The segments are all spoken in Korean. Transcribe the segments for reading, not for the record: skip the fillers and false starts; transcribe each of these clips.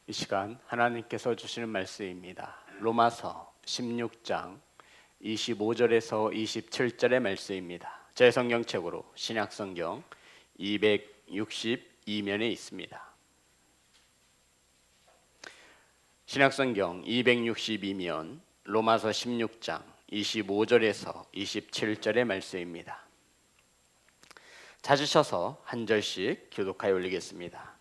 이 시간 하나님께서 주시는 말씀입니다. 로마서 16장 25절에서 27절의 말씀입니다. 제 성경책으로 신약성경 262면에 있습니다. 신약성경 262면 로마서 16장 25절에서 27절의 말씀입니다. 찾으셔서 한 절씩 교독하여 올리겠습니다.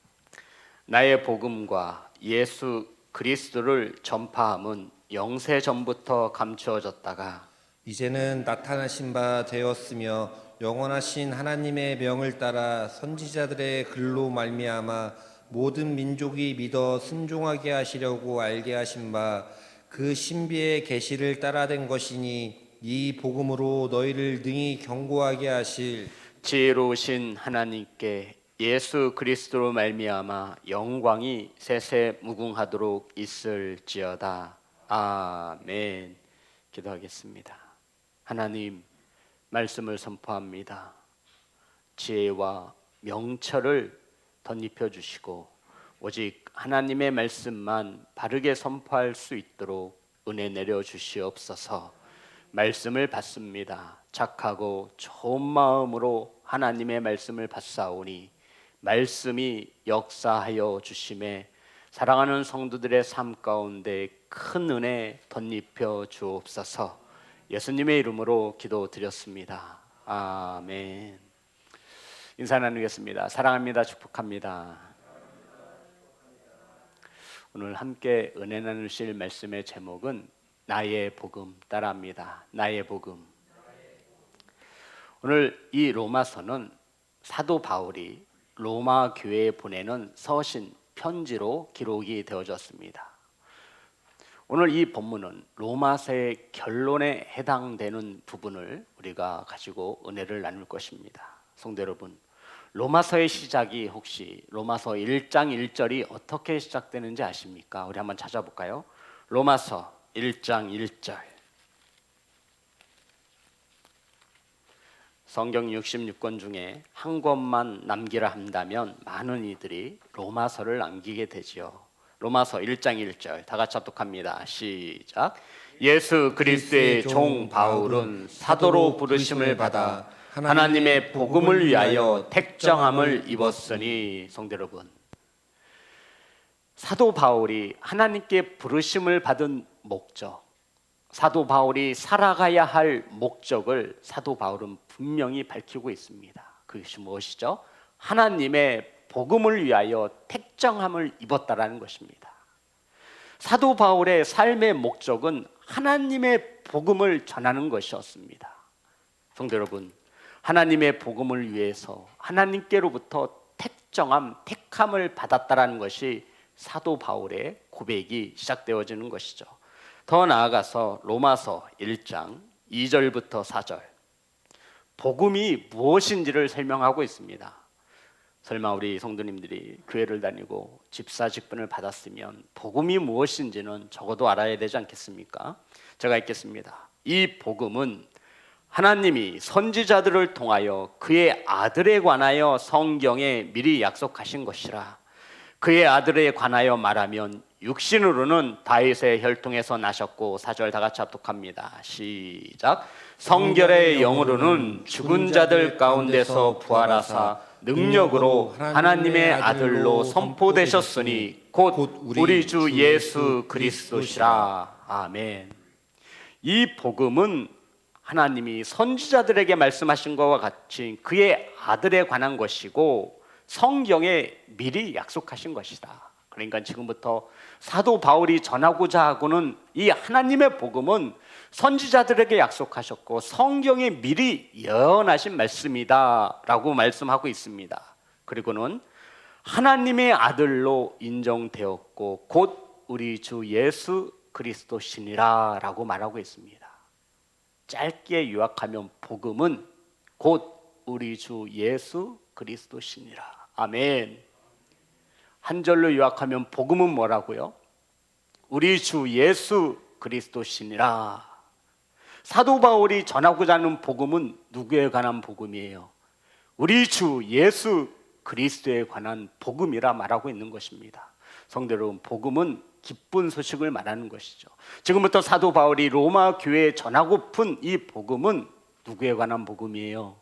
나의 복음과 예수 그리스도를 전파함은 영세 전부터 감추어졌다가 이제는 나타나신 바 되었으며 영원하신 하나님의 명을 따라 선지자들의 글로 말미암아 모든 민족이 믿어 순종하게 하시려고 알게 하신 바 그 신비의 계시를 따라된 것이니 이 복음으로 너희를 능히 경고하게 하실 지혜로우신 하나님께 예수 그리스도로 말미암아 영광이 세세 무궁하도록 있을지어다. 아멘. 기도하겠습니다. 하나님, 말씀을 선포합니다. 지혜와 명철을 덧입혀 주시고 오직 하나님의 말씀만 바르게 선포할 수 있도록 은혜 내려 주시옵소서. 말씀을 받습니다. 착하고 좋은 마음으로 하나님의 말씀을 받사오니 말씀이 역사하여 주심에 사랑하는 성도들의 삶 가운데 큰 은혜 덧입혀 주옵소서. 예수님의 이름으로 기도드렸습니다. 아멘. 인사 나누겠습니다. 사랑합니다. 축복합니다. 오늘 함께 은혜 나누실 말씀의 제목은 나의 복음 따라합니다. 나의 복음. 오늘 이 로마서는 사도 바울이 로마 교회에 보내는 서신 편지로 기록이 되어졌습니다. 오늘 이 본문은 로마서의 결론에 해당되는 부분을 우리가 가지고 은혜를 나눌 것입니다. 성도 여러분, 로마서의 시작이 혹시 로마서 1장 1절이 어떻게 시작되는지 아십니까? 우리 한번 찾아볼까요? 로마서 1장 1절. 성경 66권 중에 한 권만 남기라 한다면 많은 이들이 로마서를 남기게 되지요. 로마서 1장 1절 다 같이 합독합니다. 시작. 예수 그리스도의 종 바울은 사도로 부르심을 받아 하나님의 복음을 위하여 택정함을 입었으니. 성도 여러분, 사도 바울이 하나님께 부르심을 받은 목적, 사도 바울이 살아가야 할 목적을 사도 바울은 분명히 밝히고 있습니다. 그것이 무엇이죠? 하나님의 복음을 위하여 택정함을 입었다라는 것입니다. 사도 바울의 삶의 목적은 하나님의 복음을 전하는 것이었습니다. 성도 여러분, 하나님의 복음을 위해서 하나님께로부터 택함을 받았다라는 것이 사도 바울의 고백이 시작되어지는 것이죠. 더 나아가서 로마서 1장 2절부터 4절, 복음이 무엇인지를 설명하고 있습니다. 설마 우리 성도님들이 교회를 다니고 집사 직분을 받았으면 복음이 무엇인지는 적어도 알아야 되지 않겠습니까? 제가 읽겠습니다. 이 복음은 하나님이 선지자들을 통하여 그의 아들에 관하여 성경에 미리 약속하신 것이라. 그의 아들에 관하여 말하면 육신으로는 다윗의 혈통에서 나셨고. 4절 다 같이 합독합니다. 시작. 성결의 영으로는 죽은 자들 가운데서 부활하사 능력으로 하나님의 아들로 선포되셨으니 곧 우리 주 예수 그리스도시라. 아멘. 이 복음은 하나님이 선지자들에게 말씀하신 것과 같이 그의 아들에 관한 것이고 성경에 미리 약속하신 것이다. 그러니까 지금부터 사도 바울이 전하고자 하고는 이 하나님의 복음은 선지자들에게 약속하셨고 성경에 미리 예언하신 말씀이다 라고 말씀하고 있습니다. 그리고는 하나님의 아들로 인정되었고 곧 우리 주 예수 그리스도시니라 라고 말하고 있습니다. 짧게 요약하면 복음은 곧 우리 주 예수 그리스도시니라. 아멘. 한 절로 요약하면 복음은 뭐라고요? 우리 주 예수 그리스도시니라. 사도 바울이 전하고자 하는 복음은 누구에 관한 복음이에요? 우리 주 예수 그리스도에 관한 복음이라 말하고 있는 것입니다. 성도 여러분, 복음은 기쁜 소식을 말하는 것이죠. 지금부터 사도 바울이 로마 교회에 전하고픈 이 복음은 누구에 관한 복음이에요?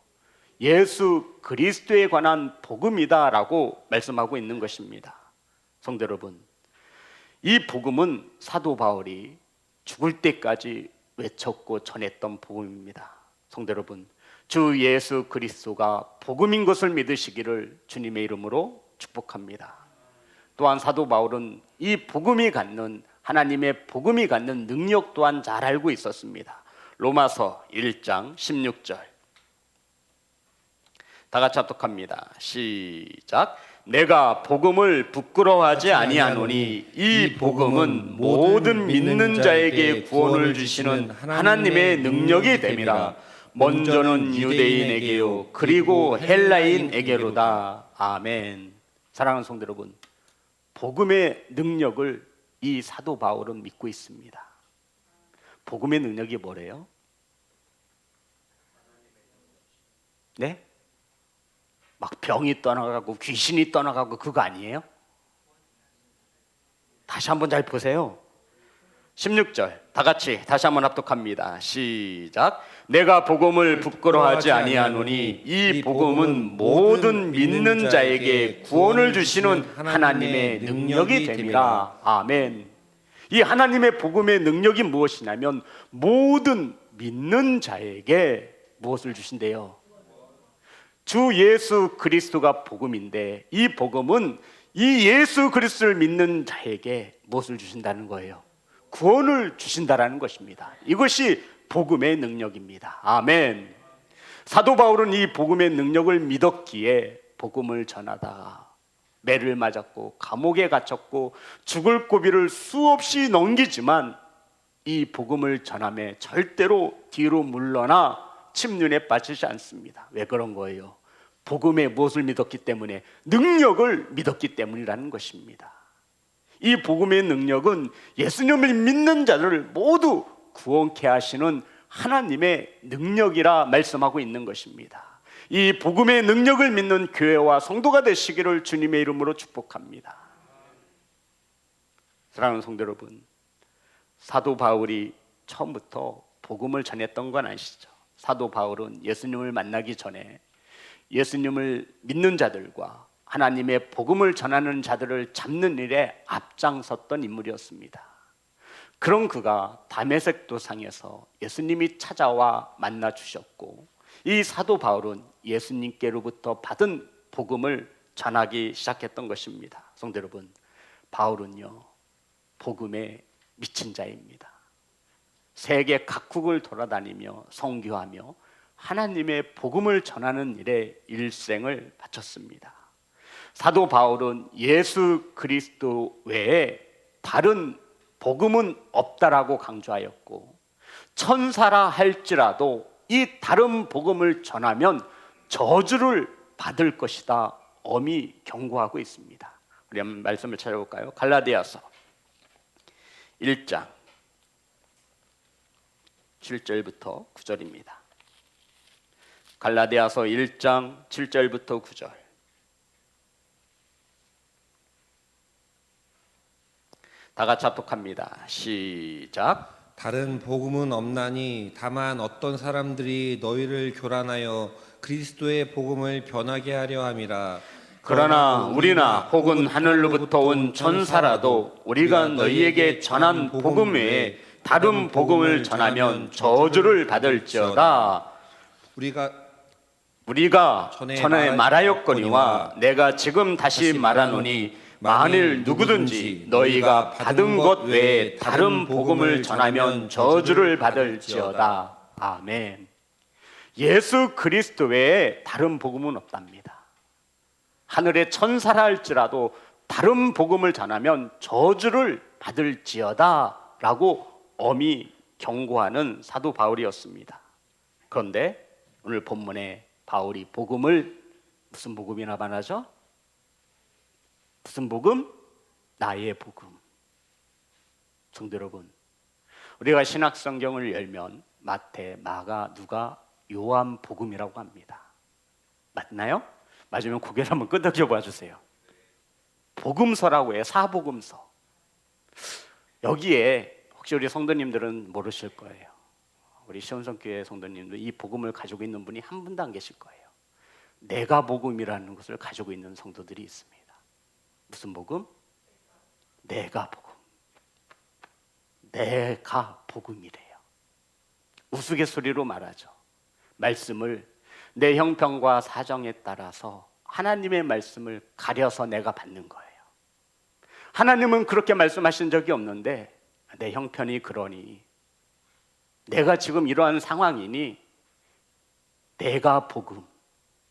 예수 그리스도에 관한 복음이다라고 말씀하고 있는 것입니다. 성도 여러분, 이 복음은 사도 바울이 죽을 때까지 외쳤고 전했던 복음입니다. 성도 여러분, 주 예수 그리스도가 복음인 것을 믿으시기를 주님의 이름으로 축복합니다. 또한 사도 바울은 이 복음이 갖는, 하나님의 복음이 갖는 능력 또한 잘 알고 있었습니다. 로마서 1장 16절 다 같이 합독합니다. 시작. 내가 복음을 부끄러워하지 아니하노니 이 복음은 모든 믿는 자에게 구원을 주시는 하나님의 능력이 됨이라. 먼저는 유대인에게요 그리고 헬라인에게로다. 아멘. 사랑하는 성도 여러분, 복음의 능력을 이 사도 바울은 믿고 있습니다. 복음의 능력이 뭐래요? 네? 막 병이 떠나가고 귀신이 떠나가고 그거 아니에요? 다시 한번 잘 보세요. 16절 다 같이 다시 한번 합독합니다. 시작. 내가 복음을 부끄러워하지 아니하노니 이 복음은 모든 믿는 자에게 구원을 주시는 하나님의 능력이 됨이라. 아멘. 이 하나님의 복음의 능력이 무엇이냐면 모든 믿는 자에게 무엇을 주신대요? 주 예수 그리스도가 복음인데 이 복음은 이 예수 그리스도를 믿는 자에게 무엇을 주신다는 거예요? 구원을 주신다라는 것입니다. 이것이 복음의 능력입니다. 아멘. 사도 바울은 이 복음의 능력을 믿었기에 복음을 전하다가 매를 맞았고 감옥에 갇혔고 죽을 고비를 수없이 넘기지만 이 복음을 전함에 절대로 뒤로 물러나 침륜에 빠지지 않습니다. 왜 그런 거예요? 복음의 무엇을 믿었기 때문에? 능력을 믿었기 때문이라는 것입니다. 이 복음의 능력은 예수님을 믿는 자를 모두 구원케 하시는 하나님의 능력이라 말씀하고 있는 것입니다. 이 복음의 능력을 믿는 교회와 성도가 되시기를 주님의 이름으로 축복합니다. 사랑하는 성도 여러분, 사도 바울이 처음부터 복음을 전했던 건 아시죠? 사도 바울은 예수님을 만나기 전에 예수님을 믿는 자들과 하나님의 복음을 전하는 자들을 잡는 일에 앞장섰던 인물이었습니다. 그런 그가 다메섹 도상에서 예수님이 찾아와 만나 주셨고, 이 사도 바울은 예수님께로부터 받은 복음을 전하기 시작했던 것입니다. 성도 여러분, 바울은요 복음에 미친 자입니다. 세계 각국을 돌아다니며 선교하며 하나님의 복음을 전하는 일에 일생을 바쳤습니다. 사도 바울은 예수 그리스도 외에 다른 복음은 없다라고 강조하였고, 천사라 할지라도 이 다른 복음을 전하면 저주를 받을 것이다 엄히 경고하고 있습니다. 우리 한번 말씀을 찾아볼까요? 갈라디아서 1장 7절부터 9절입니다. 갈라디아서 1장 7절부터 9절 다 같이 합독합니다. 시작. 다른 복음은 없나니 다만 어떤 사람들이 너희를 교란하여 그리스도의 복음을 변하게 하려 함이라. 그러나 우리나 혹은 하늘로부터 온 천사라도 우리가 너희에게 전한 복음 외에 다른 복음을 전하면 저주를 받을지어다. 우리가 전에 말하였거니와 내가 지금 다시 말하노니 만일 누구든지 너희가 받은 것 외에 다른 복음을 전하면 저주를 받을지어다. 아멘. 예수 그리스도 외에 다른 복음은 없답니다. 하늘의 천사라 할지라도 다른 복음을 전하면 저주를 받을지어다 라고 엄히 경고하는 사도 바울이었습니다. 그런데 오늘 본문에 바울이 복음을 무슨 복음이나 말하죠? 무슨 복음? 나의 복음. 성도 여러분, 우리가 신약 성경을 열면 마태, 마가, 누가, 요한 복음이라고 합니다. 맞나요? 맞으면 고개를 한번 끄덕여 봐주세요. 복음서라고 해요. 사복음서. 여기에 혹시 우리 성도님들은 모르실 거예요. 우리 시온성교회 성도님들 이 복음을 가지고 있는 분이 한 분도 안 계실 거예요. 내가 복음이라는 것을 가지고 있는 성도들이 있습니다. 무슨 복음? 내가 복음. 내가 복음이래요. 우스갯소리로 말하죠. 말씀을 내 형편과 사정에 따라서 하나님의 말씀을 가려서 내가 받는 거예요. 하나님은 그렇게 말씀하신 적이 없는데 내 형편이 그러니, 내가 지금 이러한 상황이니 내가 복음,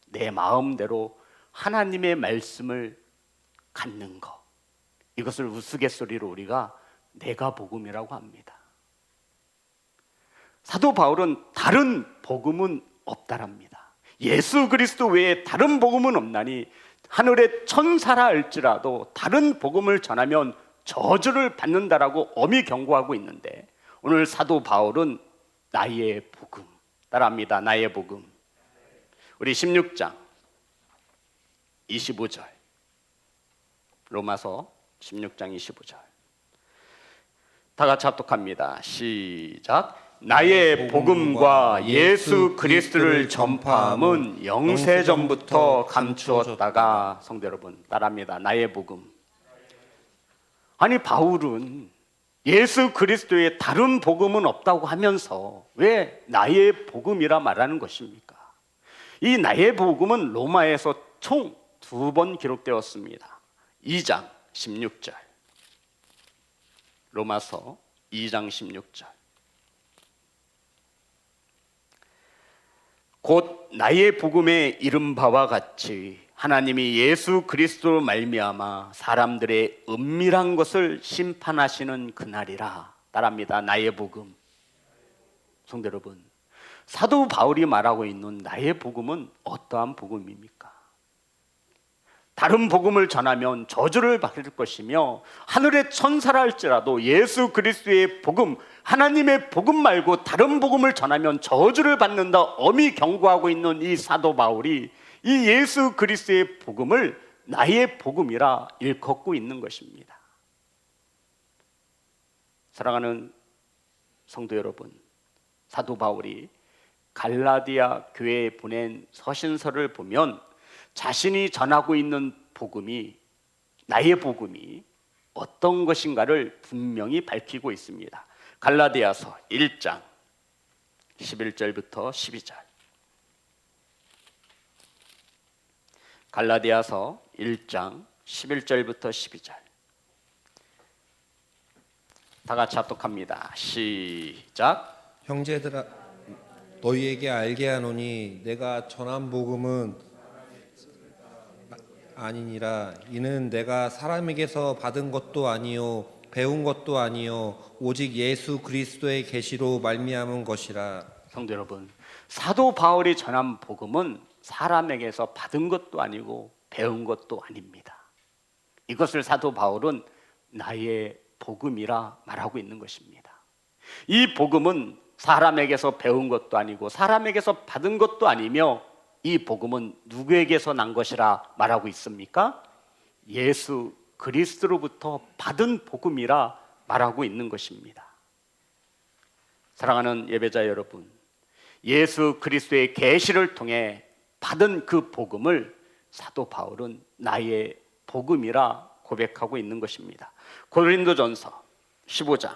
내 마음대로 하나님의 말씀을 갖는 것, 이것을 우스갯소리로 우리가 내가 복음이라고 합니다. 사도 바울은 다른 복음은 없다랍니다. 예수 그리스도 외에 다른 복음은 없나니 하늘의 천사라 할지라도 다른 복음을 전하면 저주를 받는다라고 엄히 경고하고 있는데, 오늘 사도 바울은 나의 복음, 따라합니다. 나의 복음. 우리 16장 25절, 로마서 16장 25절 다 같이 합독합니다. 시작. 나의 복음과 예수 그리스도를 전파함은 영세전부터 감추었다가, 성도 여러분 따라합니다. 나의 복음. 아니 바울은 예수 그리스도의 다른 복음은 없다고 하면서 왜 나의 복음이라 말하는 것입니까? 이 나의 복음은 로마에서 총 2번 기록되었습니다. 2장 16절, 로마서 2장 16절. 곧 나의 복음에 이른 바와 같이 하나님이 예수 그리스도로 말미암아 사람들의 은밀한 것을 심판하시는 그날이라. 따라합니다. 나의 복음. 성도 여러분, 사도 바울이 말하고 있는 나의 복음은 어떠한 복음입니까? 다른 복음을 전하면 저주를 받을 것이며 하늘의 천사라 할지라도 예수 그리스도의 복음, 하나님의 복음 말고 다른 복음을 전하면 저주를 받는다 엄히 경고하고 있는 이 사도 바울이 이 예수 그리스도의 복음을 나의 복음이라 일컫고 있는 것입니다. 사랑하는 성도 여러분, 사도 바울이 갈라디아 교회에 보낸 서신서를 보면 자신이 전하고 있는 복음이, 나의 복음이 어떤 것인가를 분명히 밝히고 있습니다. 갈라디아서 1장 11절부터 12절. 갈라디아서 1장 11절부터 12절. 다 같이 합독합니다. 시작. 형제들아, 너희에게 알게 하노니 내가 전한 복음은 아니니라. 이는 내가 사람에게서 받은 것도 아니요 배운 것도 아니요 오직 예수 그리스도의 계시로 말미암은 것이라. 성도 여러분, 사도 바울이 전한 복음은 사람에게서 받은 것도 아니고 배운 것도 아닙니다. 이것을 사도 바울은 나의 복음이라 말하고 있는 것입니다. 이 복음은 사람에게서 배운 것도 아니고 사람에게서 받은 것도 아니며, 이 복음은 누구에게서 난 것이라 말하고 있습니까? 예수 그리스도로부터 받은 복음이라 말하고 있는 것입니다. 사랑하는 예배자 여러분, 예수 그리스도의 계시를 통해 받은 그 복음을 사도 바울은 나의 복음이라 고백하고 있는 것입니다. 고린도전서 15장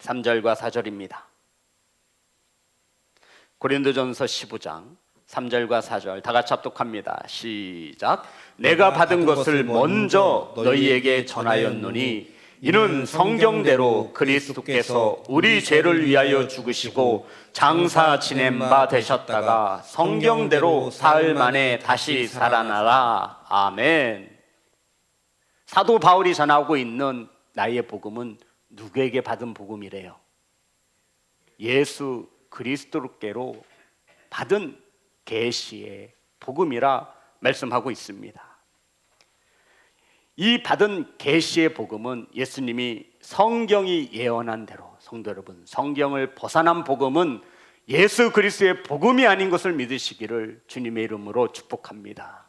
3절과 4절입니다. 고린도전서 15장 3절과 4절 다 같이 합독합니다. 시작. 내가 받은 것을 먼저 너희에게 전하였노니 이는 성경대로 그리스도께서 우리 죄를 위하여 죽으시고 장사 지낸 바 되셨다가 성경대로 사흘 만에 다시 살아나라. 아멘. 사도 바울이 전하고 있는 나의 복음은 누구에게 받은 복음이래요? 예수 그리스도께로 받은 계시의 복음이라 말씀하고 있습니다. 이 받은 계시의 복음은 예수님이 성경이 예언한 대로, 성도 여러분, 성경을 벗어난 복음은 예수 그리스도의 복음이 아닌 것을 믿으시기를 주님의 이름으로 축복합니다.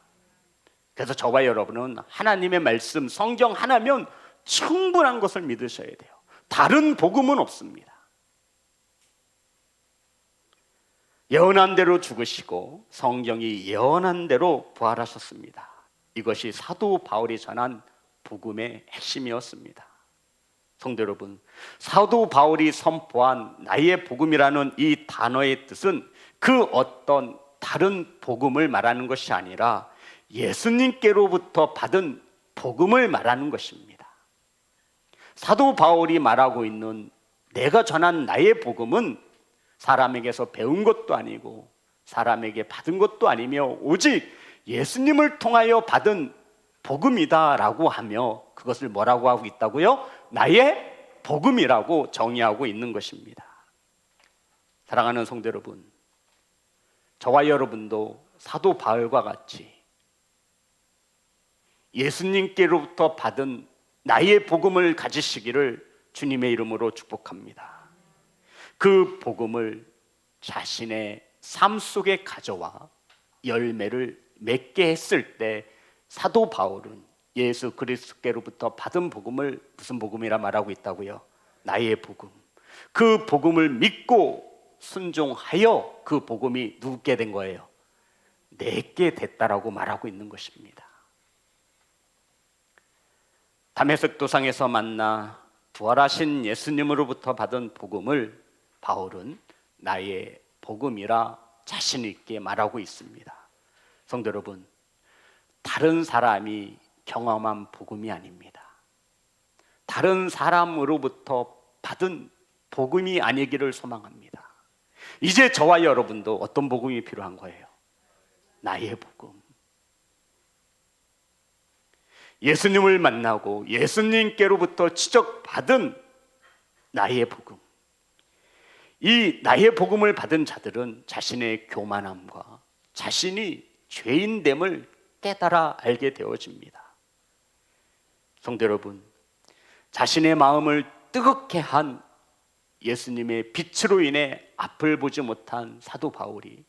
그래서 저와 여러분은 하나님의 말씀, 성경 하나면 충분한 것을 믿으셔야 돼요. 다른 복음은 없습니다. 예언한 대로 죽으시고 성경이 예언한 대로 부활하셨습니다. 이것이 사도 바울이 전한 복음의 핵심이었습니다. 성도 여러분, 사도 바울이 선포한 나의 복음이라는 이 단어의 뜻은 그 어떤 다른 복음을 말하는 것이 아니라 예수님께로부터 받은 복음을 말하는 것입니다. 사도 바울이 말하고 있는 내가 전한 나의 복음은 사람에게서 배운 것도 아니고 사람에게 받은 것도 아니며 오직 예수님을 통하여 받은 복음이다라고 하며 그것을 뭐라고 하고 있다고요? 나의 복음이라고 정의하고 있는 것입니다. 사랑하는 성도 여러분, 저와 여러분도 사도 바울과 같이 예수님께로부터 받은 나의 복음을 가지시기를 주님의 이름으로 축복합니다. 그 복음을 자신의 삶 속에 가져와 열매를 맺게 했을 때 사도 바울은 예수 그리스도께로부터 받은 복음을 무슨 복음이라 말하고 있다고요? 나의 복음. 그 복음을 믿고 순종하여 그 복음이 누구께 된 거예요? 내게 됐다라고 말하고 있는 것입니다. 다메섹 도상에서 만나 부활하신 예수님으로부터 받은 복음을 바울은 나의 복음이라 자신 있게 말하고 있습니다. 성도 여러분, 다른 사람이 경험한 복음이 아닙니다. 다른 사람으로부터 받은 복음이 아니기를 소망합니다. 이제 저와 여러분도 어떤 복음이 필요한 거예요? 나의 복음. 예수님을 만나고 예수님께로부터 지적받은 나의 복음. 이 나의 복음을 받은 자들은 자신의 교만함과 자신이 죄인됨을 깨달아 알게 되어집니다. 성도 여러분, 자신의 마음을 뜨겁게 한 예수님의 빛으로 인해 앞을 보지 못한 사도 바울이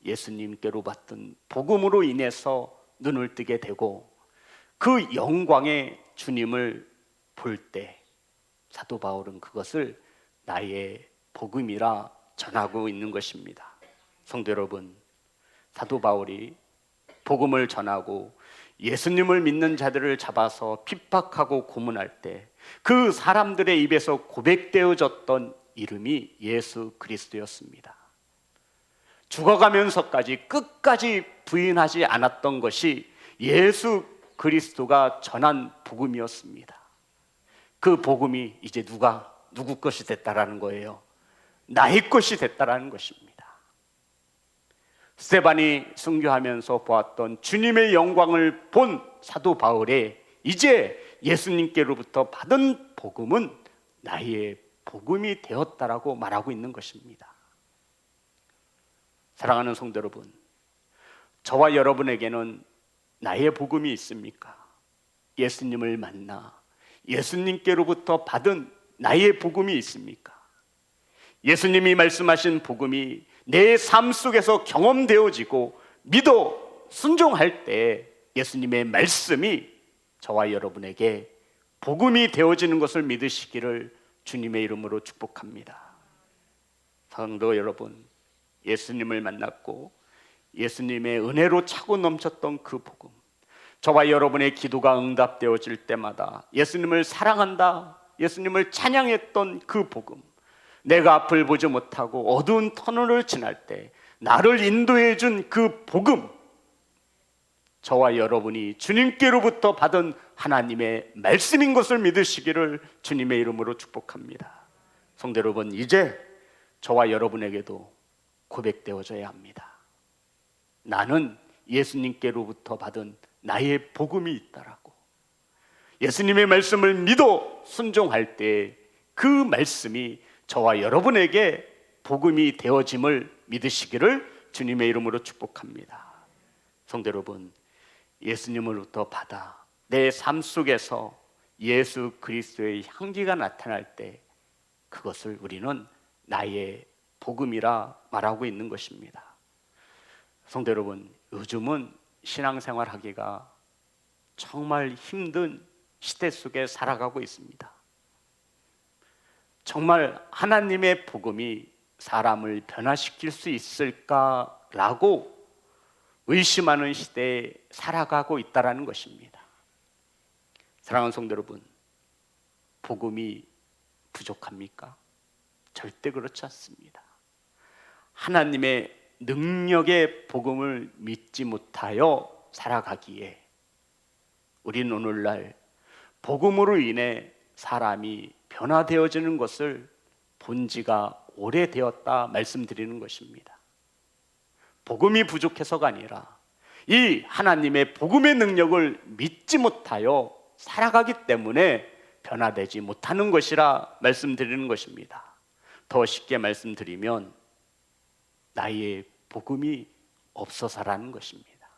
예수님께로 받던 복음으로 인해서 눈을 뜨게 되고 그 영광의 주님을 볼 때 사도 바울은 그것을 나의 복음이라 전하고 있는 것입니다. 성도 여러분, 사도 바울이 복음을 전하고 예수님을 믿는 자들을 잡아서 핍박하고 고문할 때 그 사람들의 입에서 고백되어졌던 이름이 예수 그리스도였습니다. 죽어가면서까지 끝까지 부인하지 않았던 것이 예수 그리스도가 전한 복음이었습니다. 그 복음이 이제 누구 것이 됐다라는 거예요? 나의 것이 됐다라는 것입니다. 스데반이 순교하면서 보았던 주님의 영광을 본 사도 바울의 이제 예수님께로부터 받은 복음은 나의 복음이 되었다라고 말하고 있는 것입니다. 사랑하는 성도 여러분, 저와 여러분에게는 나의 복음이 있습니까? 예수님을 만나 예수님께로부터 받은 나의 복음이 있습니까? 예수님이 말씀하신 복음이 내 삶 속에서 경험되어지고 믿어 순종할 때 예수님의 말씀이 저와 여러분에게 복음이 되어지는 것을 믿으시기를 주님의 이름으로 축복합니다. 성도 여러분, 예수님을 만났고 예수님의 은혜로 차고 넘쳤던 그 복음, 저와 여러분의 기도가 응답되어질 때마다 예수님을 사랑한다, 예수님을 찬양했던 그 복음, 내가 앞을 보지 못하고 어두운 터널을 지날 때 나를 인도해 준 그 복음, 저와 여러분이 주님께로부터 받은 하나님의 말씀인 것을 믿으시기를 주님의 이름으로 축복합니다. 성도 여러분, 이제 저와 여러분에게도 고백되어져야 합니다. 나는 예수님께로부터 받은 나의 복음이 있다라고. 예수님의 말씀을 믿어 순종할 때 그 말씀이 저와 여러분에게 복음이 되어짐을 믿으시기를 주님의 이름으로 축복합니다. 성도 여러분, 예수님으로부터 받아 내 삶 속에서 예수 그리스도의 향기가 나타날 때 그것을 우리는 나의 복음이라 말하고 있는 것입니다. 성도 여러분, 요즘은 신앙생활 하기가 정말 힘든 시대 속에 살아가고 있습니다. 정말 하나님의 복음이 사람을 변화시킬 수 있을까라고 의심하는 시대에 살아가고 있다는 것입니다. 사랑하는 성도 여러분, 복음이 부족합니까? 절대 그렇지 않습니다. 하나님의 능력의 복음을 믿지 못하여 살아가기에 우리는 오늘날 복음으로 인해 사람이 변화되어지는 것을 본 지가 오래되었다 말씀드리는 것입니다. 복음이 부족해서가 아니라 이 하나님의 복음의 능력을 믿지 못하여 살아가기 때문에 변화되지 못하는 것이라 말씀드리는 것입니다. 더 쉽게 말씀드리면 나의 복음이 없어서라는 것입니다.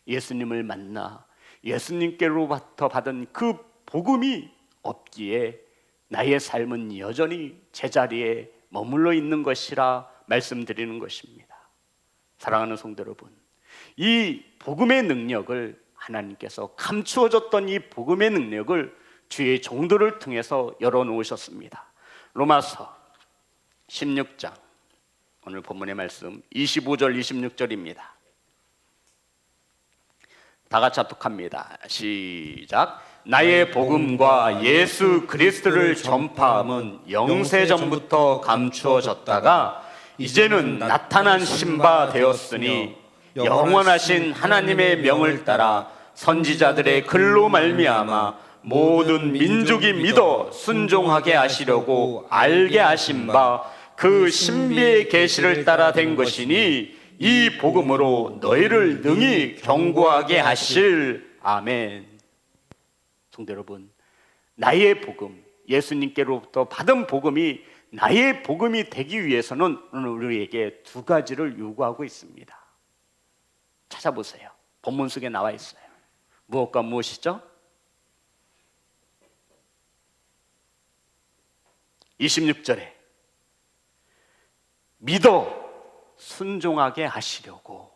예수님을 만나 예수님께로부터 받은 그 복음이 없기에 나의 삶은 여전히 제자리에 머물러 있는 것이라 말씀드리는 것입니다. 사랑하는 성도 여러분, 이 복음의 능력을 하나님께서 감추어졌던 이 복음의 능력을 주의 종들을 통해서 열어놓으셨습니다. 로마서 16장 오늘 본문의 말씀 25절 26절입니다. 다 같이 합독합니다. 시작. 나의 복음과 예수 그리스도를 전파함은 영세 전부터 감추어졌다가 이제는 나타난 신바 되었으니 영원하신 하나님의 명을 따라 선지자들의 글로 말미암아 모든 민족이 믿어 순종하게 하시려고 알게 하신 바 그 신비의 계시를 따라 된 것이니 이 복음으로 너희를 능히 경고하게 하실. 아멘. 성도 여러분, 나의 복음, 예수님께로부터 받은 복음이 나의 복음이 되기 위해서는 오늘 우리에게 두 가지를 요구하고 있습니다. 찾아보세요. 본문 속에 나와 있어요. 무엇과 무엇이죠? 26절에 믿어 순종하게 하시려고.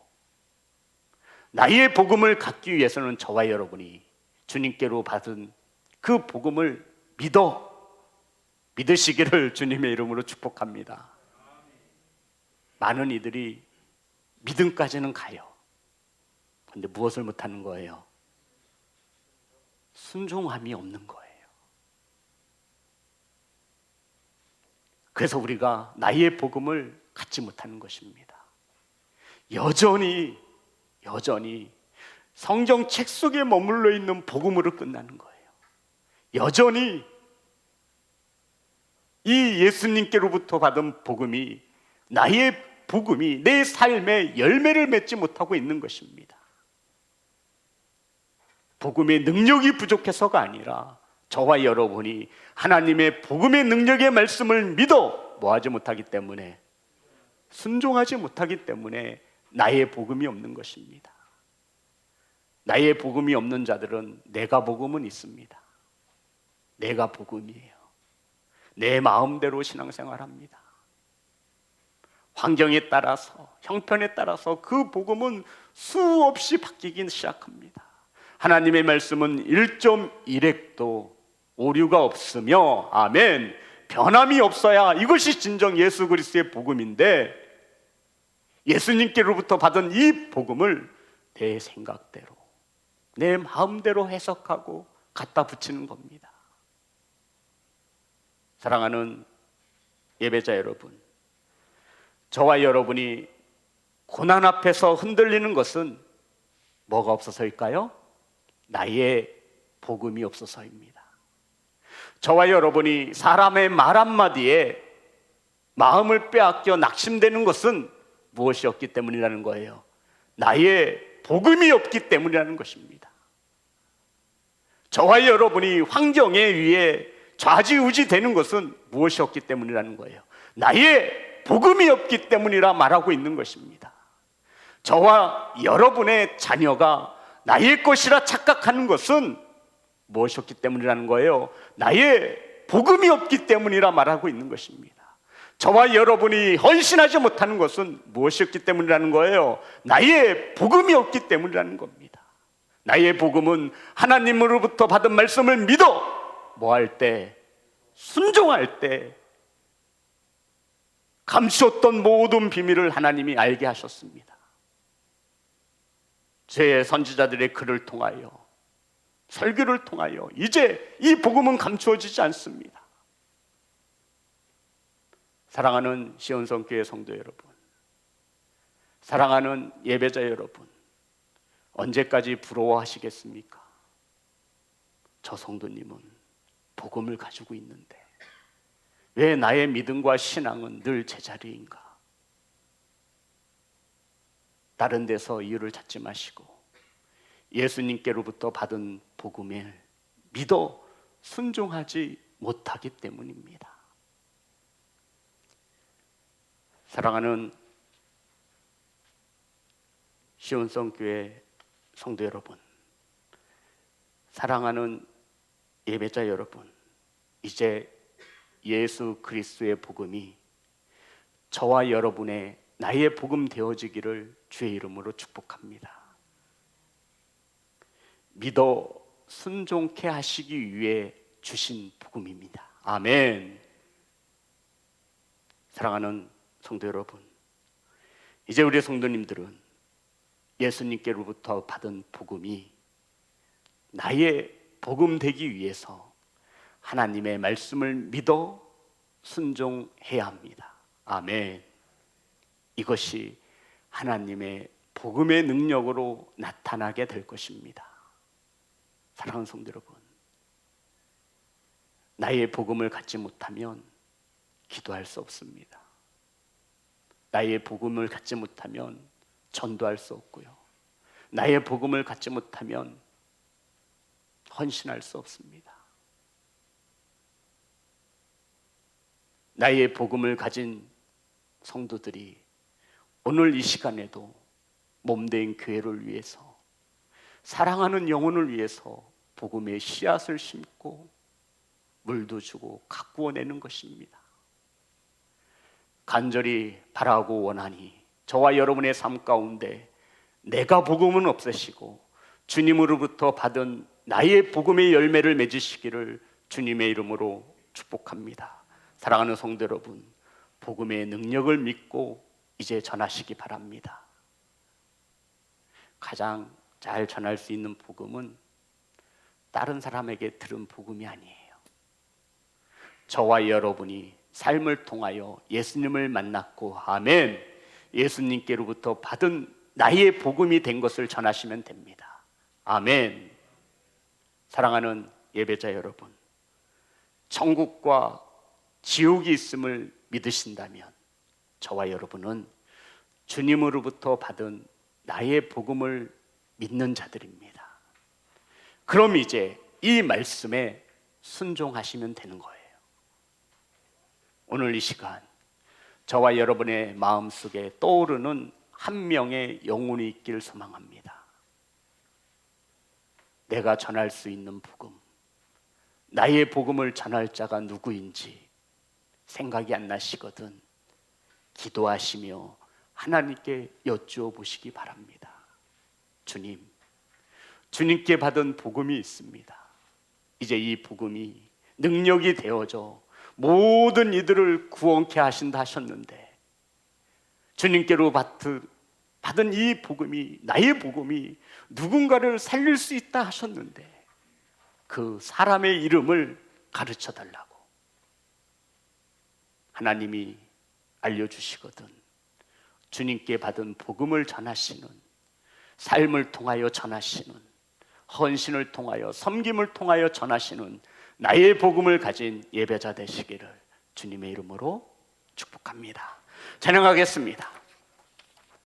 나의 복음을 갖기 위해서는 저와 여러분이 주님께로 받은 그 복음을 믿으시기를 주님의 이름으로 축복합니다. 많은 이들이 믿음까지는 가요. 그런데 무엇을 못하는 거예요? 순종함이 없는 거예요. 그래서 우리가 나의 복음을 갖지 못하는 것입니다. 여전히 성경 책 속에 머물러 있는 복음으로 끝나는 거예요. 여전히 이 예수님께로부터 받은 복음이, 나의 복음이 내 삶에 열매를 맺지 못하고 있는 것입니다. 복음의 능력이 부족해서가 아니라 저와 여러분이 하나님의 복음의 능력의 말씀을 믿어 뭐하지 못하기 때문에, 순종하지 못하기 때문에 나의 복음이 없는 것입니다. 나의 복음이 없는 자들은 내가 복음은 있습니다. 내가 복음이에요. 내 마음대로 신앙생활합니다. 환경에 따라서, 형편에 따라서 그 복음은 수없이 바뀌기 시작합니다. 하나님의 말씀은 1.1핵도 오류가 없으며, 아멘, 변함이 없어야 이것이 진정 예수 그리스도의 복음인데, 예수님께로부터 받은 이 복음을 내 생각대로, 내 마음대로 해석하고 갖다 붙이는 겁니다. 사랑하는 예배자 여러분, 저와 여러분이 고난 앞에서 흔들리는 것은 뭐가 없어서일까요? 나의 복음이 없어서입니다. 저와 여러분이 사람의 말 한마디에 마음을 빼앗겨 낙심되는 것은 무엇이었기 때문이라는 거예요? 나의 복음이 없기 때문이라는 것입니다. 저와 여러분이 환경에 의해 좌지우지 되는 것은 무엇이었기 때문이라는 거예요? 나의 복음이 없기 때문이라 말하고 있는 것입니다. 저와 여러분의 자녀가 나의 것이라 착각하는 것은 무엇이었기 때문이라는 거예요? 나의 복음이 없기 때문이라 말하고 있는 것입니다. 저와 여러분이 헌신하지 못하는 것은 무엇이었기 때문이라는 거예요? 나의 복음이 없기 때문이라는 겁니다. 나의 복음은 하나님으로부터 받은 말씀을 믿어 뭐 할 때? 순종할 때 감추었던 모든 비밀을 하나님이 알게 하셨습니다. 제 선지자들의 글을 통하여, 설교를 통하여 이제 이 복음은 감추어지지 않습니다. 사랑하는 시온성교회 성도 여러분, 사랑하는 예배자 여러분, 언제까지 부러워하시겠습니까? 저 성도님은 복음을 가지고 있는데 왜 나의 믿음과 신앙은 늘 제자리인가? 다른 데서 이유를 찾지 마시고 예수님께로부터 받은 복음을 믿어 순종하지 못하기 때문입니다. 사랑하는 시온성교회 성도 여러분, 사랑하는 예배자 여러분, 이제 예수 그리스도의 복음이 저와 여러분의 나의 복음 되어지기를 주의 이름으로 축복합니다. 믿어 순종케 하시기 위해 주신 복음입니다. 아멘. 사랑하는 성도 여러분, 이제 우리 성도님들은 예수님께로부터 받은 복음이 나의 복음 되기 위해서 하나님의 말씀을 믿어 순종해야 합니다. 아멘. 이것이 하나님의 복음의 능력으로 나타나게 될 것입니다. 사랑하는 성도 여러분, 나의 복음을 갖지 못하면 기도할 수 없습니다. 나의 복음을 갖지 못하면 전도할 수 없고요. 나의 복음을 갖지 못하면 헌신할 수 없습니다. 나의 복음을 가진 성도들이 오늘 이 시간에도 몸된 교회를 위해서, 사랑하는 영혼을 위해서 복음의 씨앗을 심고 물도 주고 가꾸어내는 것입니다. 간절히 바라고 원하니 저와 여러분의 삶 가운데 내가 복음은 없애시고 주님으로부터 받은 나의 복음의 열매를 맺으시기를 주님의 이름으로 축복합니다. 사랑하는 성도 여러분, 복음의 능력을 믿고 이제 전하시기 바랍니다. 가장 잘 전할 수 있는 복음은 다른 사람에게 들은 복음이 아니에요. 저와 여러분이 삶을 통하여 예수님을 만났고, 아멘, 예수님께로부터 받은 나의 복음이 된 것을 전하시면 됩니다. 아멘. 사랑하는 예배자 여러분, 천국과 지옥이 있음을 믿으신다면 저와 여러분은 주님으로부터 받은 나의 복음을 믿는 자들입니다. 그럼 이제 이 말씀에 순종하시면 되는 거예요. 오늘 이 시간 저와 여러분의 마음속에 떠오르는 한 명의 영혼이 있기를 소망합니다. 내가 전할 수 있는 복음, 나의 복음을 전할 자가 누구인지 생각이 안 나시거든 기도하시며 하나님께 여쭈어 보시기 바랍니다. 주님, 주님께 받은 복음이 있습니다. 이제 이 복음이 능력이 되어져 모든 이들을 구원케 하신다 하셨는데, 주님께로 받은 이 복음이, 나의 복음이 누군가를 살릴 수 있다 하셨는데 그 사람의 이름을 가르쳐 달라고 하나님이 알려주시거든 주님께 받은 복음을 전하시는, 삶을 통하여 전하시는, 헌신을 통하여, 섬김을 통하여 전하시는 나의 복음을 가진 예배자 되시기를 주님의 이름으로 축복합니다. 찬양하겠습니다.